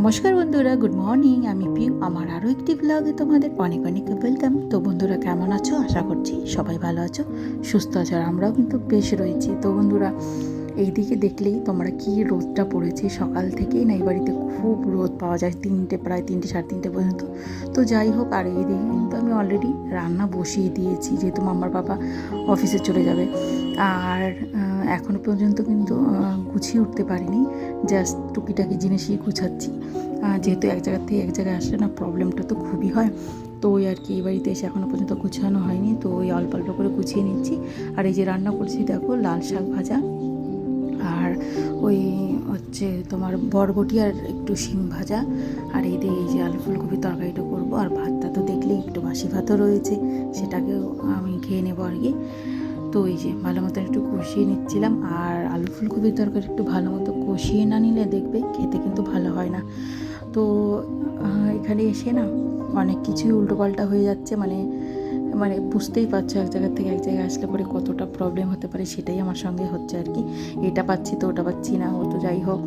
নমস্কার বন্ধুরা, good morning. আমি পিউ। আমার আরও একটি ব্লগে তোমাদের অনেক অনেক ওয়েলকাম। তো বন্ধুরা, কেমন আছো? আশা করছি সবাই ভালো আছো, সুস্থ আছো। আর আমরাও কিন্তু বেশ রয়েছি। তো বন্ধুরা, এইদিকে দেখলেই তোমরা কি রোদটা পড়েছে। সকাল থেকেই না এই বাড়িতে খুব রোদ পাওয়া যায়, প্রায় তিনটে সাড়ে তিনটে পর্যন্ত। তো যাই হোক, আর এইদিকে কিন্তু আমি অলরেডি রান্না বসিয়ে দিয়েছি, যেহেতু মামার বাবা অফিসে চলে যাবে। আর এখনও পর্যন্ত কিন্তু গুছিয়ে উঠতে পারিনি, জাস্ট টুকিটাকি জিনিসই গুছাচ্ছি। যেহেতু এক জায়গা থেকে এক জায়গায় আসলে না প্রবলেমটা তো খুবই হয়। তো ওই আর কি, এই বাড়িতে এসে এখনও পর্যন্ত গুছানো হয়নি, তো ওই অল্প অল্প করে গুছিয়ে নিচ্ছি। আর এই যে রান্না করছি দেখো, লাল শাক ভাজা, আর ওই হচ্ছে তোমার বরবটি আর একটু শিম ভাজা, আর এই যে আলু ফুলকপি তরকারিটা করবো। আর ভাতটা তো দেখলেই একটু বাসি ভাতও রয়েছে, সেটাকেও আমি খেয়ে নেবো আর কি। তো এই যে ভালো মতো একটু কষিয়ে নিচ্ছিলাম। আর আলু ফুলকপির তরকারি একটু ভালো মতো কষিয়ে না নিলে দেখবে খেতে কিন্তু ভালো হয় না। তো এখানে এসে না অনেক কিছুই উল্টোপাল্টা হয়ে যাচ্ছে, মানে মানে বুঝতেই পারছো, এক জায়গা থেকে এক জায়গায় আসলে পরে কতটা প্রবলেম হতে পারে, সেটাই আমার সঙ্গে হচ্ছে আর কি। এটা পাচ্ছি তো ওটা পাচ্ছি না, ও তো যাই হোক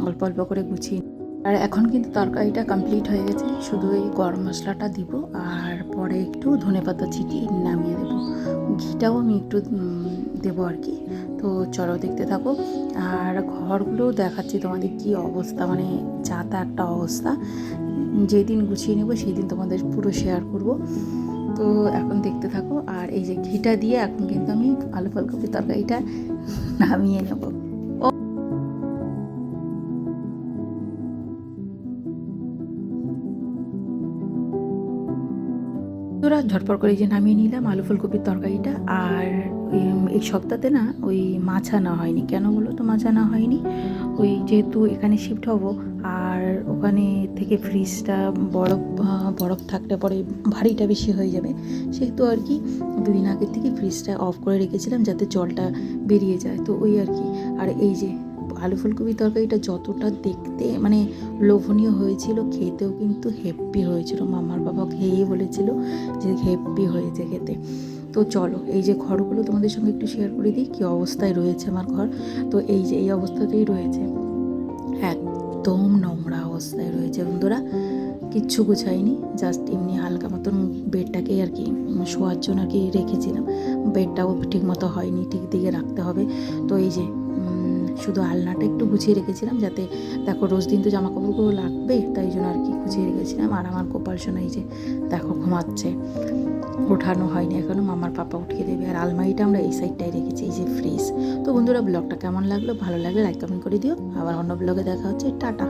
অল্প অল্প করে গুছিয়ে। আর এখন কিন্তু তরকারিটা কমপ্লিট হয়ে গেছে, শুধু এই গরম মশলাটা দিব, আর পরে একটু ধনেপাতা ছিটিয়ে নামিয়ে দেবো। ঘিটাও আমি একটু দেবো আর কি। তো চলো দেখতে থাকো। আর ঘরগুলোও দেখাচ্ছি তোমাদের কি অবস্থা, মানে যা তা একটা অবস্থা। যেদিন গুছিয়ে নেবো সেই দিন তোমাদের পুরো শেয়ার করব। তো এখন দেখতে থাকো। আর এই যে ঘিটা দিয়ে এখন কিন্তু আমি আলু ফুলকপির তরকারিটা নামিয়ে নেব। তোরা ঝটপট করে যে নামিয়ে নিলাম আলু ফুলকপির তরকারিটা। আর এই সপ্তাহে না ওই মাছ আনা হয়নি। কেন বলো তো মাছ আনা হয়নি? ওই যেহেতু এখানে শিফট হব, আর ওখানে থেকে ফ্রিজটা বরফ থাকলে পরে ভারীটা বেশি হয়ে যাবে, সেহেতু আর কি দুদিন আগের থেকে ফ্রিজটা অফ করে রেখেছিলাম যাতে জলটা বেরিয়ে যায়। তো ওই আর কি। আর এই যে আলু ফুলকপির তরকারিটা যতটা দেখতে মানে লোভনীয় হয়েছিল, খেতেও কিন্তু হেব্বি হয়েছিল। মামার বাবা খেয়েই বলেছিল যে হেব্বি হয়েছে খেতে। তো চলো এই যে ঘরগুলো তোমাদের সঙ্গে একটু শেয়ার করে দিই কী অবস্থায় রয়েছে আমার ঘর। তো এই যে এই অবস্থাতেই রয়েছে, একদম নোংরা অবস্থায় রয়েছে বন্ধুরা। কিচ্ছু গুছাইনি, জাস্ট এমনি হালকা মতন বেডটাকেই আর কি শোয়ার জন্য আর কি রেখেছিলাম। বেডটাও ঠিক মতো হয়নি, ঠিক দিকে রাখতে হবে। তো এই যে শুধু আলনাটা একটু গুছিয়ে রেখেছিলাম, যাতে দেখো রোজ দিন তো জামা কাপড়গুলো লাগবে, তাই জন্য আর কি গুছিয়ে রেখেছিলাম। আর আমার গোপাল সোনা এই যে দেখো ঘুমাচ্ছে, ওঠানো হয়নি এখনও, মামার পাপা উঠিয়ে দেবে। আর আলমারিটা আমরা এই সাইডটাই রেখেছি, এই যে ফ্রিজ। তো বন্ধুরা, ব্লগটা কেমন লাগলো? ভালো লাগলে লাইক কমেন্ট করে দিও। আবার অন্য ব্লগে দেখা হচ্ছে। টাটা।